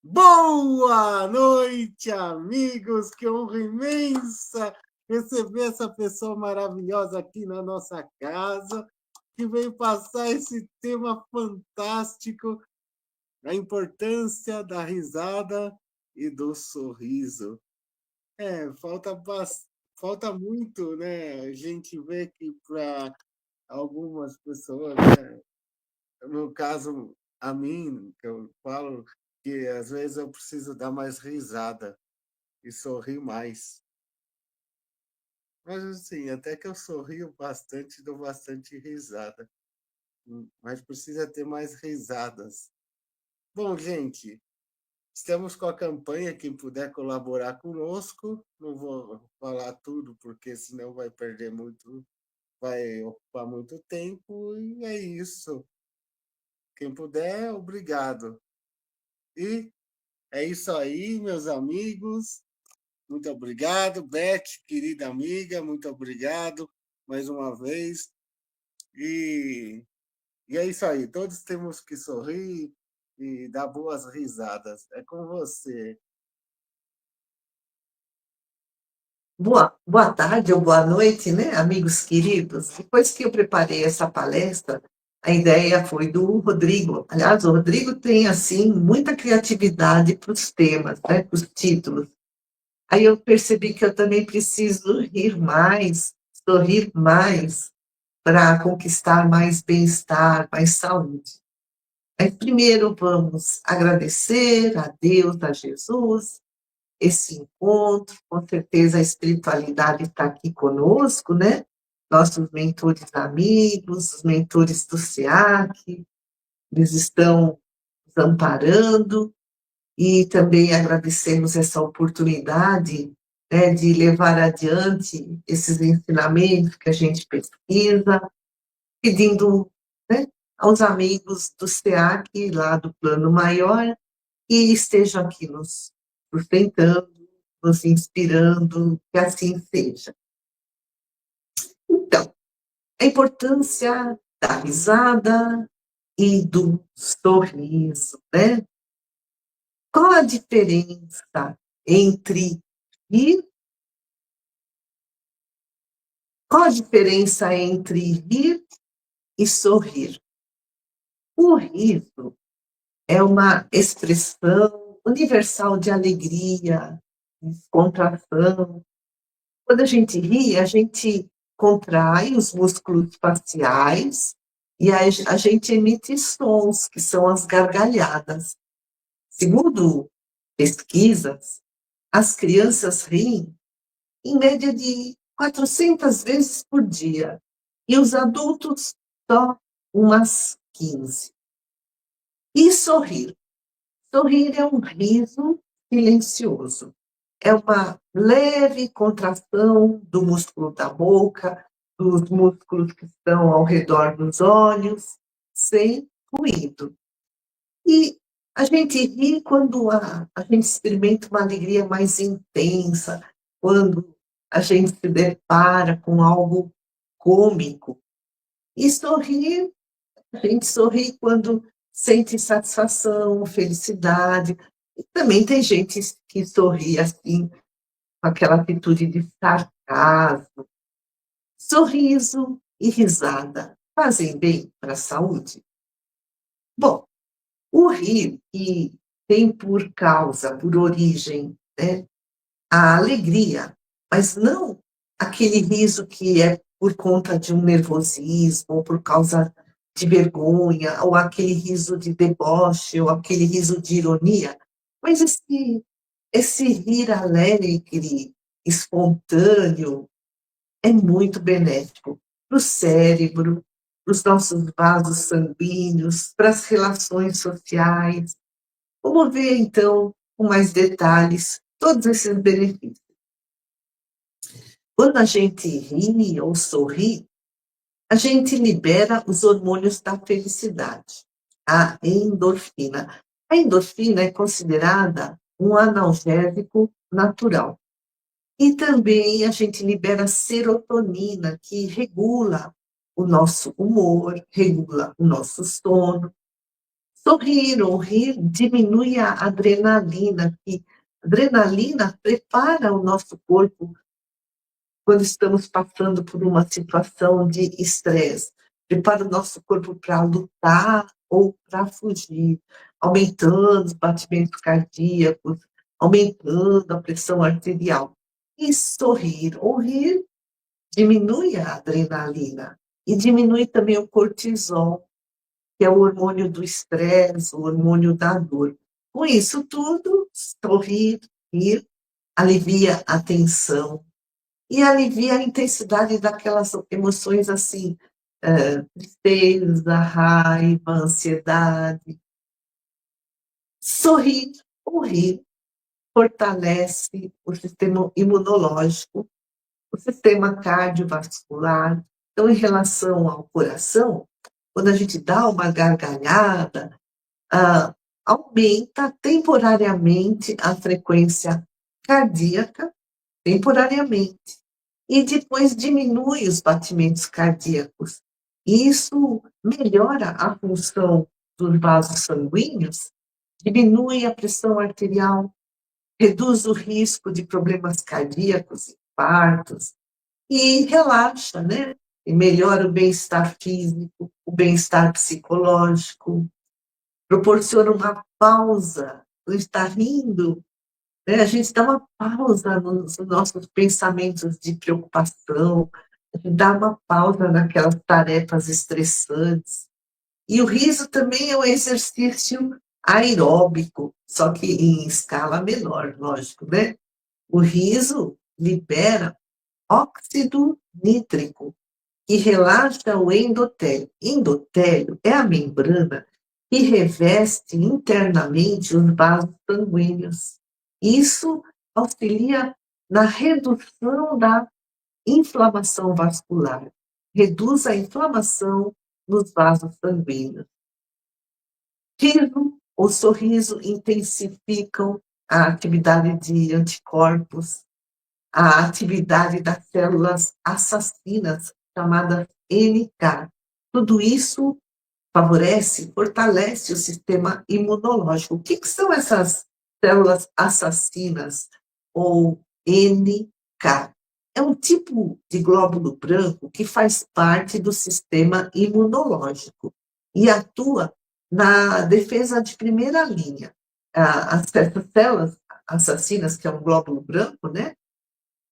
Boa noite, amigos! Que honra imensa receber essa pessoa maravilhosa aqui na nossa casa, que veio passar esse tema fantástico, a importância da risada e do sorriso. Falta muito, né? A gente vê que para algumas pessoas, né? No caso, a mim, que eu falo que às vezes eu preciso dar mais risada e sorrir mais. Mas assim, até que eu sorrio bastante, dou bastante risada. Mas precisa ter mais risadas. Bom, gente, estamos com a campanha. Quem puder colaborar conosco, não vou falar tudo, porque senão vai perder muito, vai ocupar muito tempo, e é isso. Quem puder, obrigado. E é isso aí, meus amigos. Muito obrigado, Beth, querida amiga, muito obrigado mais uma vez. E, e é isso aí, todos temos que sorrir e dar boas risadas. É com você. Boa tarde ou boa noite, né, amigos queridos? Depois que eu preparei essa palestra, a ideia foi do Rodrigo. Aliás, o Rodrigo tem, assim, muita criatividade para os temas, né, para os títulos. Aí eu percebi que eu também preciso rir mais, sorrir mais, para conquistar mais bem-estar, mais saúde. Mas primeiro vamos agradecer a Deus, a Jesus, esse encontro, com certeza a espiritualidade está aqui conosco, né? Nossos mentores amigos, os mentores do SEAC, eles estão nos amparando e também agradecemos essa oportunidade, né, de levar adiante esses ensinamentos que a gente pesquisa, pedindo, né, aos amigos do SEAC, lá do Plano Maior, que estejam aqui nos sustentando, nos inspirando, que assim seja. Então, a importância da risada e do sorriso, né? Qual a diferença entre rir? Qual a diferença entre rir e sorrir? O riso é uma expressão universal de alegria, descontração. Quando a gente ri, a gente contrai os músculos faciais e a gente emite sons, que são as gargalhadas. Segundo pesquisas, as crianças riem em média de 400 vezes por dia e os adultos só umas 15. E sorrir? Sorrir é um riso silencioso. É uma leve contração do músculo da boca, dos músculos que estão ao redor dos olhos, sem ruído. E a gente ri quando a gente experimenta uma alegria mais intensa, quando a gente se depara com algo cômico. E sorrir, a gente sorri quando sente satisfação, felicidade. E também tem gente que sorri assim, com aquela atitude de sarcasmo. Sorriso e risada fazem bem para a saúde? Bom, o rir, que tem por causa, por origem, né, a alegria, mas não aquele riso que é por conta de um nervosismo, ou por causa de vergonha, ou aquele riso de deboche, ou aquele riso de ironia, mas esse rir alegre, espontâneo, é muito benéfico para o cérebro, para os nossos vasos sanguíneos, para as relações sociais. Vamos ver, então, com mais detalhes, todos esses benefícios. Quando a gente ri ou sorri, a gente libera os hormônios da felicidade, a endorfina. A endorfina é considerada um analgésico natural. E também a gente libera serotonina, que regula o nosso humor, regula o nosso sono. Sorrir ou rir diminui a adrenalina, que adrenalina prepara o nosso corpo quando estamos passando por uma situação de estresse, prepara o nosso corpo para lutar ou para fugir, aumentando os batimentos cardíacos, aumentando a pressão arterial. E sorrir ou rir diminui a adrenalina e diminui também o cortisol, que é o hormônio do estresse, o hormônio da dor. Com isso tudo, sorrir, rir, alivia a tensão e alivia a intensidade daquelas emoções assim, tristeza, raiva, ansiedade. Sorrir ou rir fortalece o sistema imunológico, o sistema cardiovascular. Então, em relação ao coração, quando a gente dá uma gargalhada, aumenta temporariamente a frequência cardíaca, temporariamente, e depois diminui os batimentos cardíacos. E isso melhora a função dos vasos sanguíneos, diminui a pressão arterial, reduz o risco de problemas cardíacos, infartos, e relaxa, né? E melhora o bem-estar físico, o bem-estar psicológico, proporciona uma pausa, não está rindo, né? A gente dá uma pausa nos nossos pensamentos de preocupação, a gente dá uma pausa naquelas tarefas estressantes. E o riso também é um exercício aeróbico, só que em escala menor, lógico, né? O riso libera óxido nítrico, que relaxa o endotélio. Endotélio é a membrana que reveste internamente os vasos sanguíneos. Isso auxilia na redução da inflamação vascular, reduz a inflamação nos vasos sanguíneos. Riso ou sorriso intensificam a atividade de anticorpos, a atividade das células assassinas, chamadas NK. Tudo isso favorece, fortalece o sistema imunológico. O que são essas células assassinas, ou NK? É um tipo de glóbulo branco que faz parte do sistema imunológico e atua na defesa de primeira linha. Essas células assassinas, que é um glóbulo branco, né?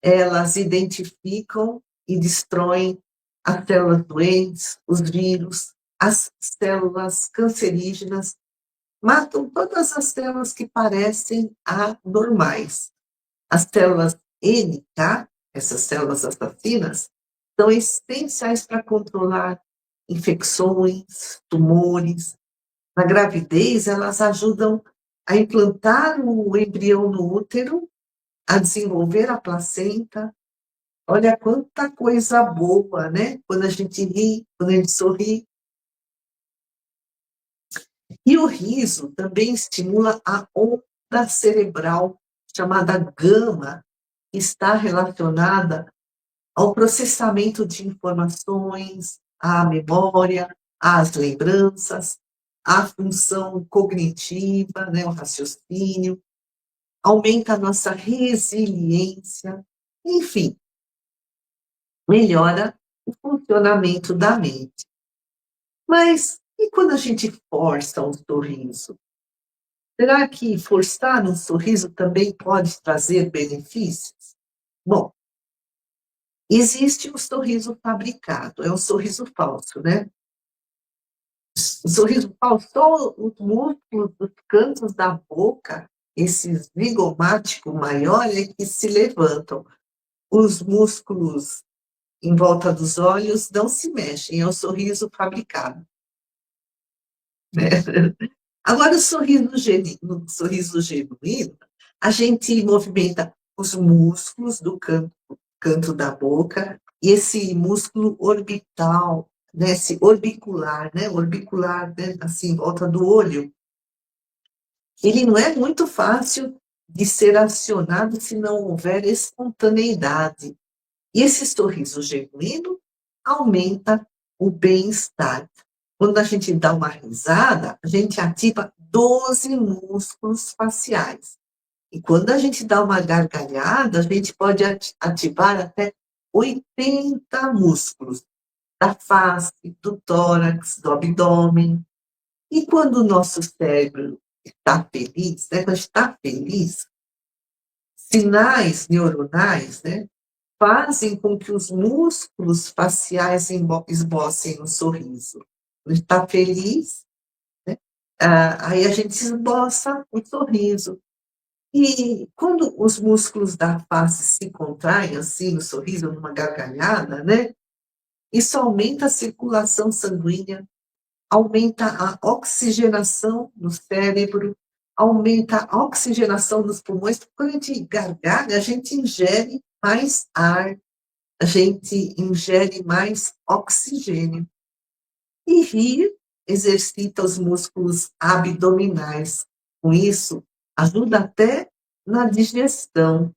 Elas identificam e destroem as células doentes, os vírus, as células cancerígenas, matam todas as células que parecem anormais. As células NK, essas células assassinas, são essenciais para controlar infecções, tumores. Na gravidez, elas ajudam a implantar o embrião no útero, a desenvolver a placenta. Olha quanta coisa boa, né? Quando a gente ri, quando a gente sorri. E o riso também estimula a onda cerebral chamada gama, que está relacionada ao processamento de informações, à memória, às lembranças, à função cognitiva, né, o raciocínio, aumenta a nossa resiliência, enfim, melhora o funcionamento da mente. Mas e quando a gente força um sorriso? Será que forçar um sorriso também pode trazer benefícios? Bom, existe o sorriso fabricado, é o sorriso falso, né? O sorriso falso, só os músculos dos cantos da boca, esse zigomático maior, é que se levantam. Os músculos em volta dos olhos não se mexem, é o sorriso fabricado, né? Agora, o sorriso genuíno, a gente movimenta os músculos do canto da boca e esse músculo orbital, né, esse orbicular, né, assim, em volta do olho. Ele não é muito fácil de ser acionado se não houver espontaneidade. E esse sorriso genuíno aumenta o bem-estar. quando a gente dá uma risada, a gente ativa 12 músculos faciais. E quando a gente dá uma gargalhada, a gente pode ativar até 80 músculos da face, do tórax, do abdômen. E quando o nosso cérebro está feliz, né, quando a gente está feliz, sinais neuronais, né, fazem com que os músculos faciais esbocem um sorriso. Quando a gente está feliz, né, aí a gente esboça um sorriso. E quando os músculos da face se contraem, assim, no sorriso, numa gargalhada, né, isso aumenta a circulação sanguínea, aumenta a oxigenação no cérebro, aumenta a oxigenação nos pulmões. Quando a gente gargalha, a gente ingere mais ar, a gente ingere mais oxigênio. E rir exercita os músculos abdominais. Com isso, ajuda até na digestão.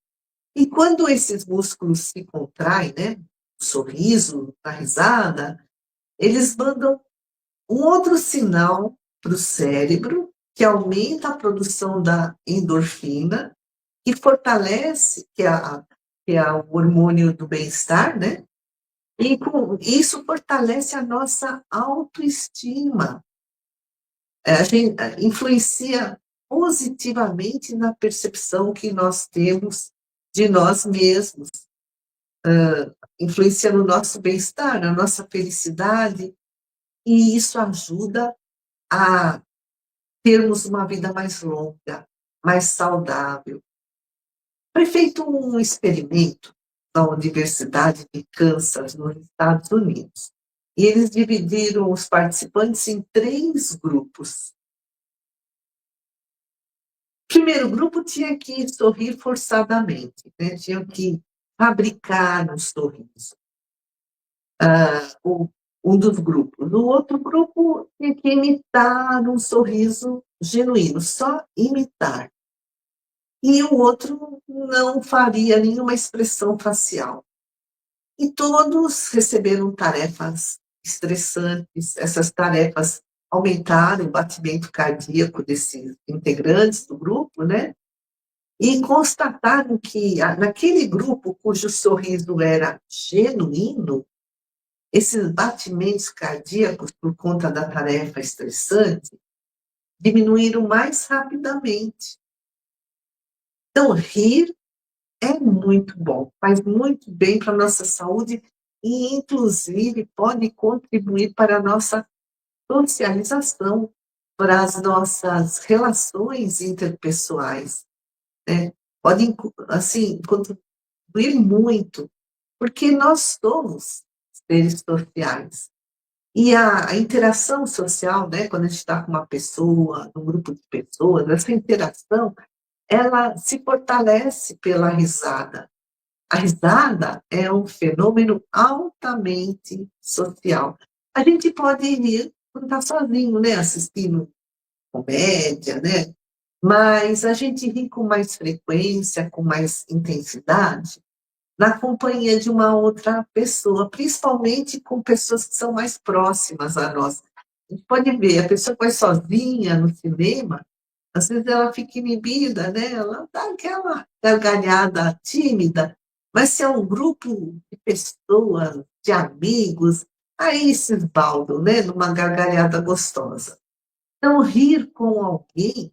E quando esses músculos se contraem, né, o sorriso, a risada, eles mandam um outro sinal para o cérebro, que aumenta a produção da endorfina, que fortalece, que é o hormônio do bem-estar, né? E com isso fortalece a nossa autoestima. A gente influencia positivamente na percepção que nós temos de nós mesmos, influencia no nosso bem-estar, na nossa felicidade, e isso ajuda a termos uma vida mais longa, mais saudável. Foi feito um experimento na Universidade de Kansas, nos Estados Unidos, e eles dividiram os participantes em 3 grupos. O primeiro grupo tinha que sorrir forçadamente, né? Tinham que fabricar um sorriso. Um dos grupos. No outro grupo, tinha que imitar um sorriso genuíno, só imitar. E o outro não faria nenhuma expressão facial. E todos receberam tarefas estressantes. Essas tarefas aumentaram o batimento cardíaco desses integrantes do grupo, né? E constataram que naquele grupo cujo sorriso era genuíno, esses batimentos cardíacos, por conta da tarefa estressante, diminuíram mais rapidamente. Então, rir é muito bom, faz muito bem para a nossa saúde e, inclusive, pode contribuir para a nossa socialização, para as nossas relações interpessoais, né? Pode, assim, contribuir muito, porque nós somos seres sociais. E a interação social, né, quando a gente está com uma pessoa, num grupo de pessoas, essa interação, ela se fortalece pela risada. A risada é um fenômeno altamente social. A gente pode rir quando está sozinho, né, assistindo comédia, né, mas a gente ri com mais frequência, com mais intensidade, na companhia de uma outra pessoa, principalmente com pessoas que são mais próximas a nós. A gente pode ver, a pessoa que vai sozinha no cinema, às vezes ela fica inibida, né? Ela dá aquela gargalhada tímida, mas se é um grupo de pessoas, de amigos, aí se esbaldam, né? Numa gargalhada gostosa. Então, rir com alguém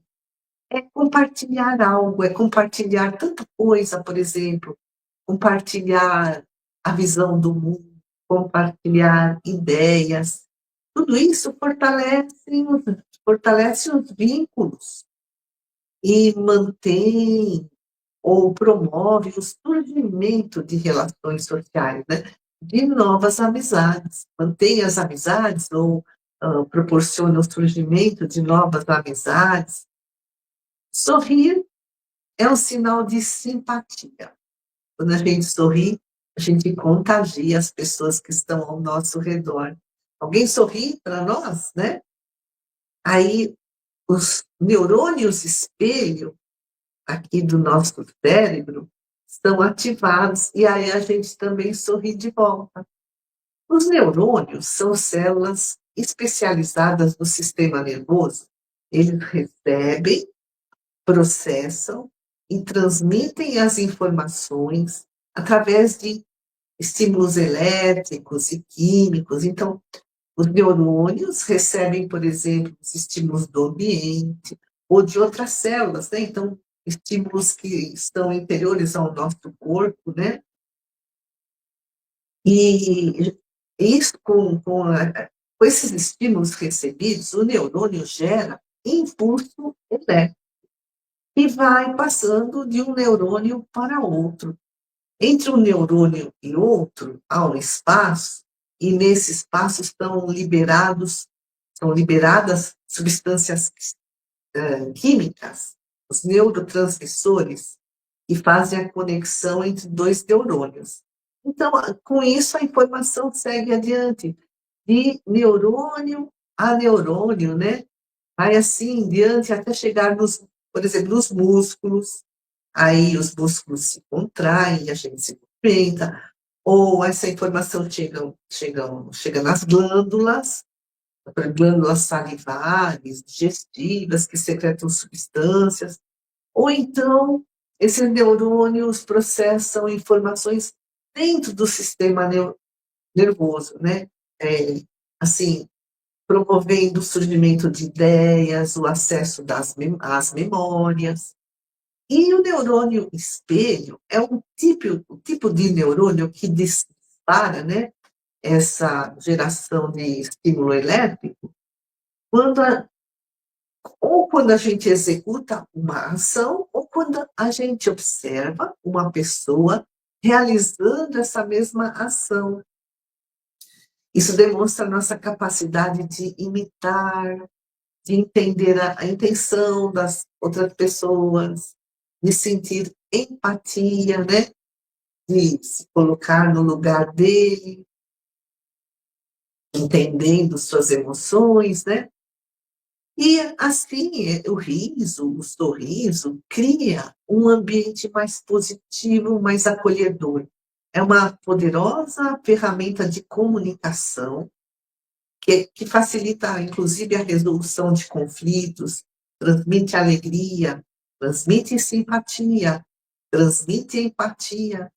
é compartilhar algo, é compartilhar tanta coisa, por exemplo, compartilhar a visão do mundo, compartilhar ideias. Tudo isso fortalece os vínculos e mantém ou promove o surgimento de relações sociais, né? De novas amizades. Mantém as amizades ou proporciona o surgimento de novas amizades. Sorrir é um sinal de simpatia. Quando a gente sorri, a gente contagia as pessoas que estão ao nosso redor. Alguém sorri para nós, né? Aí os neurônios espelho aqui do nosso cérebro estão ativados e aí a gente também sorri de volta. Os neurônios são células especializadas no sistema nervoso, eles recebem, processam e transmitem as informações através de estímulos elétricos e químicos. Então, os neurônios recebem, por exemplo, os estímulos do ambiente ou de outras células, né? Então, estímulos que estão interiores ao nosso corpo, né? E isso, com esses estímulos recebidos, o neurônio gera impulso elétrico e vai passando de um neurônio para outro. Entre um neurônio e outro, há um espaço, e nesse espaço são liberadas substâncias químicas, os neurotransmissores, que fazem a conexão entre dois neurônios. Então, com isso, a informação segue adiante, de neurônio a neurônio, né? Vai assim, diante, até chegar por exemplo, nos músculos, aí os músculos se contraem, a gente se movimenta, ou essa informação chega nas glândulas salivares, digestivas, que secretam substâncias, ou então esses neurônios processam informações dentro do sistema nervoso, né? Assim, promovendo o surgimento de ideias, o acesso às memórias. E o neurônio espelho é o tipo de neurônio que dispara, né, essa geração de estímulo elétrico, quando ou quando a gente executa uma ação, ou quando a gente observa uma pessoa realizando essa mesma ação. Isso demonstra a nossa capacidade de imitar, de entender a intenção das outras pessoas, de sentir empatia, né? De se colocar no lugar dele, entendendo suas emoções, né? E assim, o sorriso, cria um ambiente mais positivo, mais acolhedor. É uma poderosa ferramenta de comunicação que facilita, inclusive, a resolução de conflitos, transmite alegria, transmite simpatia, transmite empatia,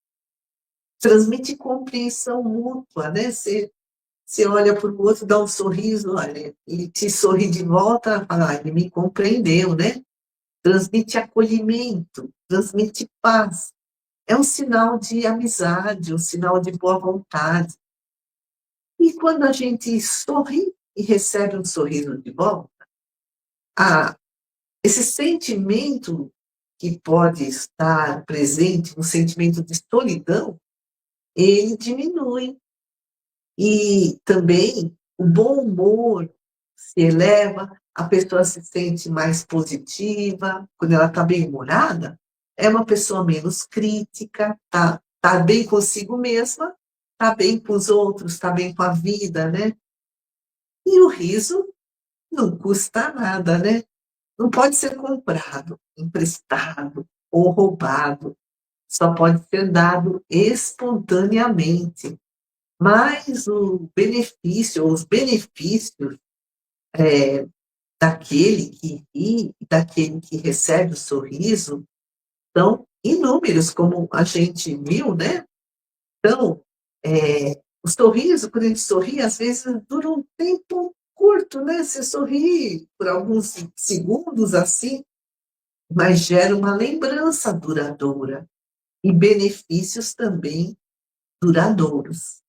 transmite compreensão mútua, né? Você olha para o outro, dá um sorriso, olha, ele te sorri de volta, fala, ele me compreendeu, né? Transmite acolhimento, transmite paz. É um sinal de amizade, um sinal de boa vontade. E quando a gente sorri e recebe um sorriso de volta, esse sentimento que pode estar presente, um sentimento de solidão, ele diminui. E também o bom humor se eleva, a pessoa se sente mais positiva, quando ela está bem-humorada, é uma pessoa menos crítica, tá bem consigo mesma, tá bem com os outros, tá bem com a vida, né? E o riso não custa nada, né? Não pode ser comprado, emprestado ou roubado, só pode ser dado espontaneamente. Mas o benefício, ou os benefícios daquele que ri, daquele que recebe o sorriso, são inúmeros, como a gente viu, né? Então, o sorriso, quando a gente sorri, às vezes dura um tempo curto, né? Você sorri por alguns segundos assim, mas gera uma lembrança duradoura e benefícios também duradouros.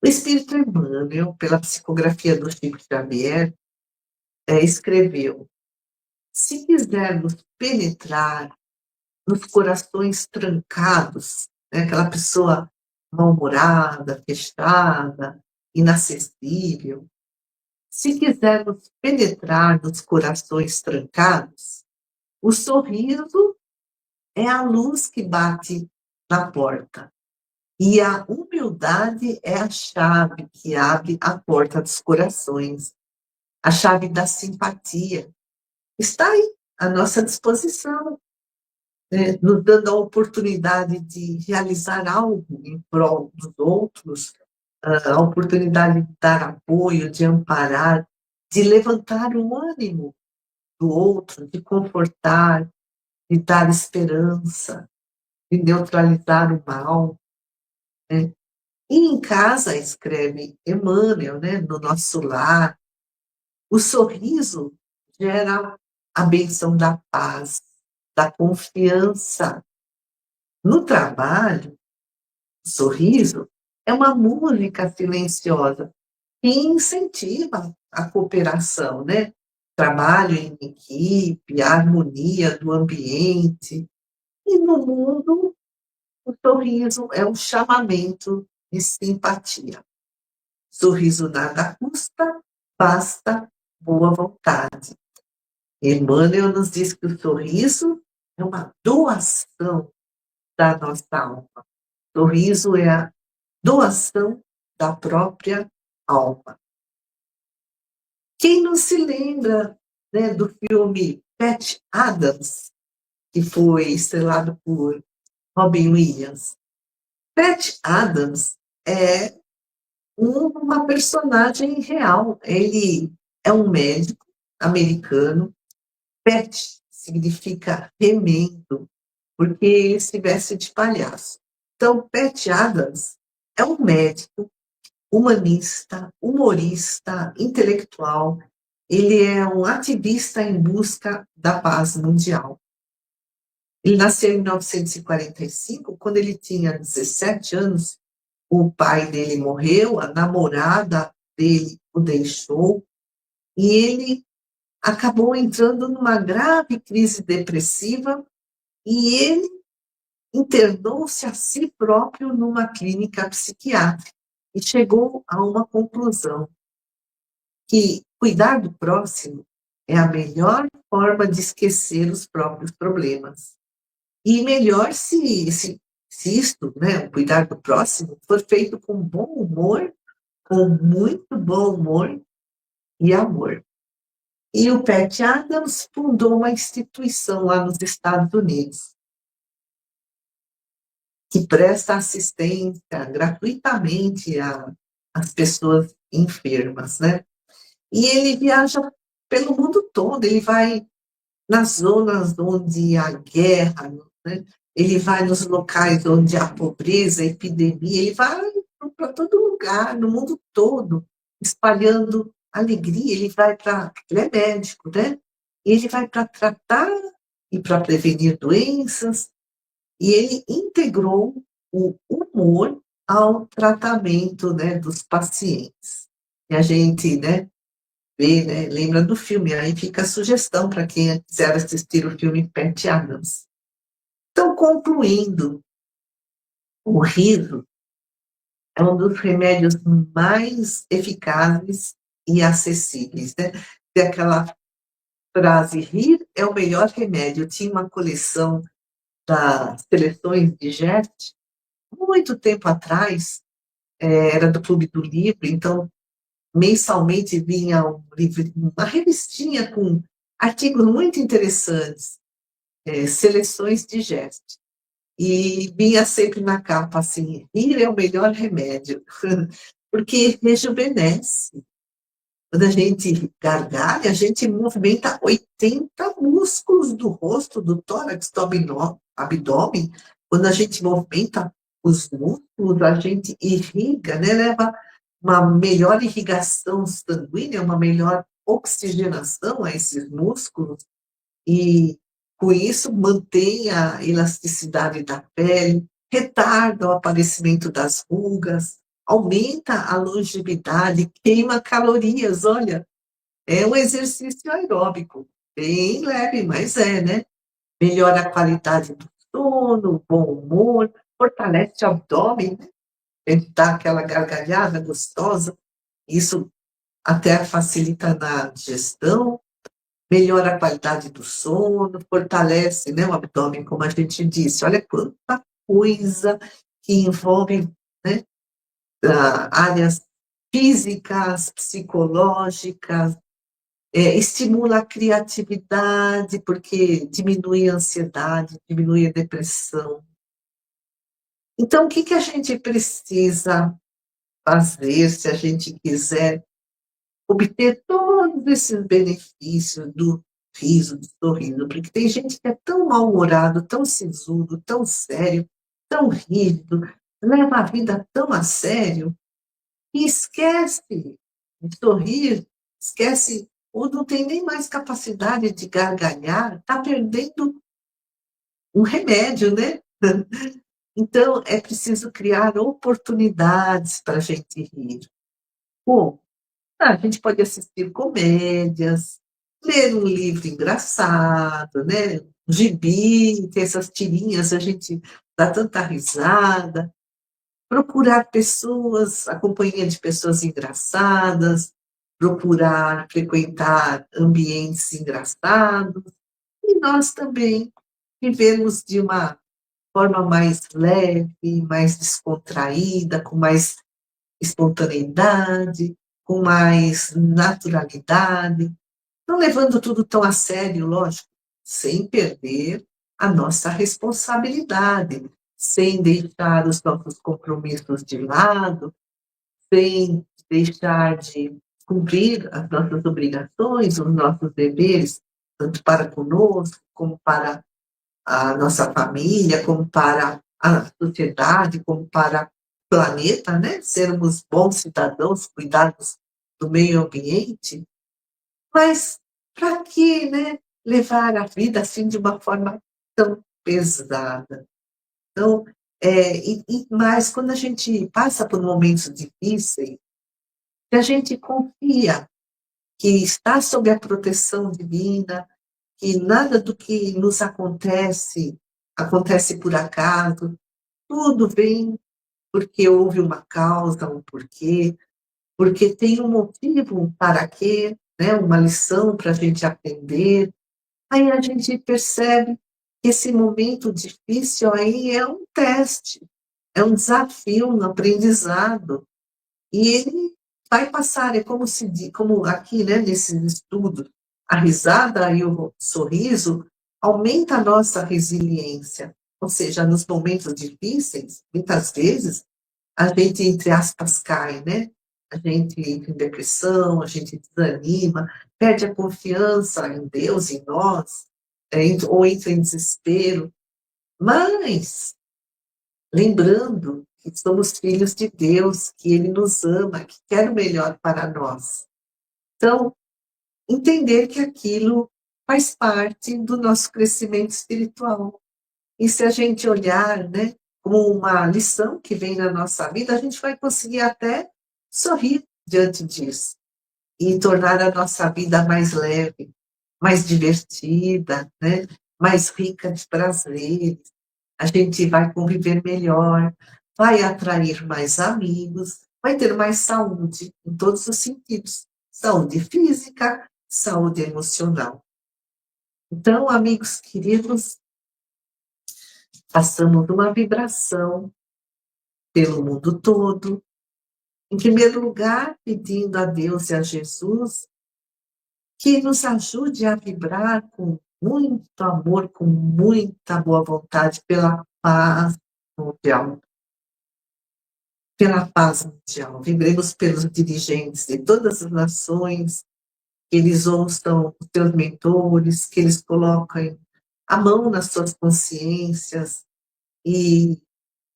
O espírito Emmanuel, pela psicografia do Chico Xavier, escreveu: se quisermos penetrar nos corações trancados, né, aquela pessoa mal-humorada, fechada, inacessível, se quisermos penetrar nos corações trancados, o sorriso é a luz que bate na porta. E a humildade é a chave que abre a porta dos corações, a chave da simpatia. Está aí, à nossa disposição, né, nos dando a oportunidade de realizar algo em prol dos outros, a oportunidade de dar apoio, de amparar, de levantar o ânimo do outro, de confortar, de dar esperança, de neutralizar o mal, né. E em casa, escreve Emmanuel, né, no nosso lar, o sorriso gera a bênção da paz, da confiança. No trabalho, o sorriso é uma música silenciosa que incentiva a cooperação, né? Trabalho em equipe, a harmonia do ambiente. E no mundo, o sorriso é um chamamento de simpatia. Sorriso nada custa, basta boa vontade. Emmanuel nos diz que o sorriso é uma doação da nossa alma. Sorriso é a doação da própria alma. Quem não se lembra, né, do filme Patch Adams, que foi estrelado por Robin Williams? Patch Adams é uma personagem real. Ele é um médico americano. Patch significa remendo, porque ele se veste de palhaço. Então, Patch Adams é um médico humanista, humorista, intelectual. Ele é um ativista em busca da paz mundial. Ele nasceu em 1945, quando ele tinha 17 anos, o pai dele morreu, a namorada dele o deixou, e ele acabou entrando numa grave crise depressiva, e ele internou-se a si próprio numa clínica psiquiátrica e chegou a uma conclusão: que cuidar do próximo é a melhor forma de esquecer os próprios problemas. E melhor se isto, né, o cuidar do próximo, for feito com bom humor, com muito bom humor e amor. E o Patch Adams fundou uma instituição lá nos Estados Unidos que presta assistência gratuitamente às pessoas enfermas, né? E ele viaja pelo mundo todo, ele vai nas zonas onde há guerra, né? Ele vai nos locais onde há pobreza, epidemia, ele vai para todo lugar, no mundo todo, espalhando alegria. Ele é médico, né? E ele vai para tratar e para prevenir doenças, e ele integrou o humor ao tratamento, né, dos pacientes. E a gente, né, vê, né, lembra do filme, aí fica a sugestão para quem quiser assistir o filme Patch Adams. Então, concluindo, o riso é um dos remédios mais eficazes e acessíveis, né? Tem aquela frase, rir é o melhor remédio. Eu tinha uma coleção das seleções de Gert, muito tempo atrás, era do Clube do Livro, então mensalmente vinha um livro, uma revistinha com artigos muito interessantes, seleções de Gert. E vinha sempre na capa assim, rir é o melhor remédio, porque rejuvenesce. Quando a gente gargalha, a gente movimenta 80 músculos do rosto, do tórax, do abdômen. Quando a gente movimenta os músculos, a gente irriga, né? Leva uma melhor irrigação sanguínea, uma melhor oxigenação a esses músculos, e com isso mantém a elasticidade da pele, retarda o aparecimento das rugas, aumenta a longevidade, queima calorias. Olha, é um exercício aeróbico, bem leve, mas né? Melhora a qualidade do sono, o bom humor, fortalece o abdômen, né? A gente dá aquela gargalhada gostosa, isso até facilita na digestão, melhora a qualidade do sono, fortalece, né, o abdômen, como a gente disse. Olha quanta coisa que envolve, né, áreas físicas, psicológicas, estimula a criatividade, porque diminui a ansiedade, diminui a depressão. Então, o que a gente precisa fazer, se a gente quiser obter todos esses benefícios do riso, do sorriso, porque tem gente que é tão mal-humorado, tão sisudo, tão sério, tão rígido, leva a vida tão a sério e esquece de sorrir, esquece ou não tem nem mais capacidade de gargalhar, está perdendo um remédio, né? Então, é preciso criar oportunidades para a gente rir. Como? A gente pode assistir comédias, ler um livro engraçado, né? Um gibi, tem essas tirinhas, a gente dá tanta risada. Procurar pessoas, a companhia de pessoas engraçadas, procurar frequentar ambientes engraçados. E nós também vivemos de uma forma mais leve, mais descontraída, com mais espontaneidade, com mais naturalidade, não levando tudo tão a sério, lógico, sem perder a nossa responsabilidade, sem deixar os nossos compromissos de lado, sem deixar de cumprir as nossas obrigações, os nossos deveres, tanto para conosco, como para a nossa família, como para a sociedade, como para o planeta, né? Sermos bons cidadãos, cuidarmos do meio ambiente, mas para que, né, levar a vida assim de uma forma tão pesada? Então, mas quando a gente passa por momentos difíceis, se a gente confia que está sob a proteção divina, que nada do que nos acontece acontece por acaso, tudo vem porque houve uma causa, um porquê, porque tem um motivo, um para quê, né, uma lição para a gente aprender. Aí a gente percebe que esse momento difícil aí é um teste, é um desafio, um aprendizado. E ele vai passar, é como como aqui, né, nesse estudo, a risada e o sorriso aumenta a nossa resiliência. Ou seja, nos momentos difíceis, muitas vezes, a gente, entre aspas, cai, né? A gente entra em depressão, a gente desanima, perde a confiança em Deus, em nós, ou entra em desespero. Mas lembrando que somos filhos de Deus, que Ele nos ama, que quer o melhor para nós. Então, entender que aquilo faz parte do nosso crescimento espiritual. E se a gente olhar, né, como uma lição que vem na nossa vida, a gente vai conseguir até sorrir diante disso e tornar a nossa vida mais leve, mais divertida, né, mais rica de prazeres. A gente vai conviver melhor, vai atrair mais amigos, vai ter mais saúde em todos os sentidos, saúde física, saúde emocional. Então, amigos queridos, passamos uma vibração pelo mundo todo, em primeiro lugar, pedindo a Deus e a Jesus que nos ajude a vibrar com muito amor, com muita boa vontade pela paz mundial. Pela paz mundial. Vibremos pelos dirigentes de todas as nações, que eles ouçam os seus mentores, que eles coloquem a mão nas suas consciências e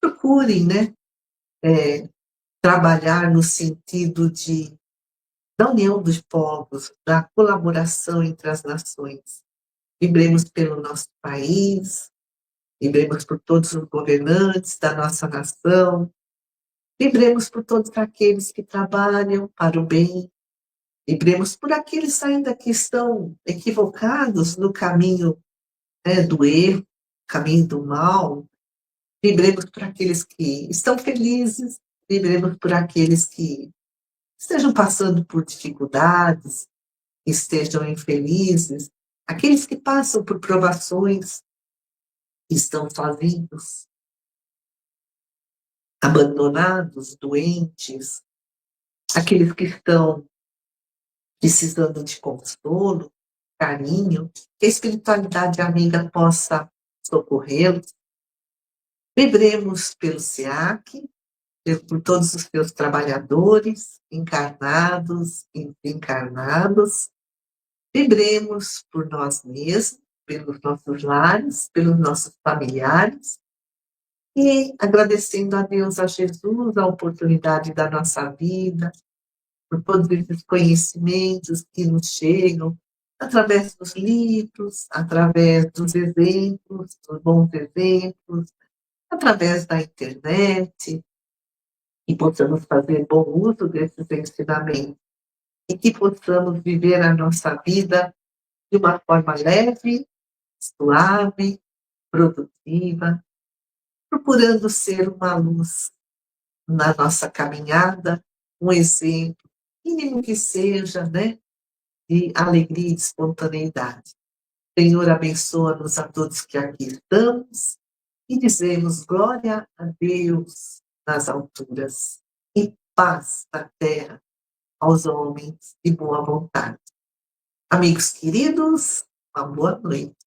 procurem, né, trabalhar no sentido da união dos povos, da colaboração entre as nações. Vibremos pelo nosso país, vibremos por todos os governantes da nossa nação, vibremos por todos aqueles que trabalham para o bem, vibremos por aqueles ainda que estão equivocados no caminho, né, do erro, caminho do mal, vibremos por aqueles que estão felizes, vibremos por aqueles que estejam passando por dificuldades, estejam infelizes, aqueles que passam por provações, estão sozinhos, abandonados, doentes, aqueles que estão precisando de consolo, carinho, que a espiritualidade amiga possa socorrê-los. Vibremos pelo SEAC, por todos os teus trabalhadores, encarnados e desencarnados. Vibremos por nós mesmos, pelos nossos lares, pelos nossos familiares, e agradecendo a Deus, a Jesus, a oportunidade da nossa vida, por todos esses conhecimentos que nos chegam através dos livros, através dos exemplos, dos bons exemplos, através da internet, e possamos fazer bom uso desses ensinamentos e que possamos viver a nossa vida de uma forma leve, suave, produtiva, procurando ser uma luz na nossa caminhada, um exemplo, mínimo que seja, né, de alegria e de espontaneidade. Senhor, abençoa-nos a todos que aqui estamos e dizemos glória a Deus nas alturas e paz na terra aos homens de boa vontade. Amigos queridos, uma boa noite.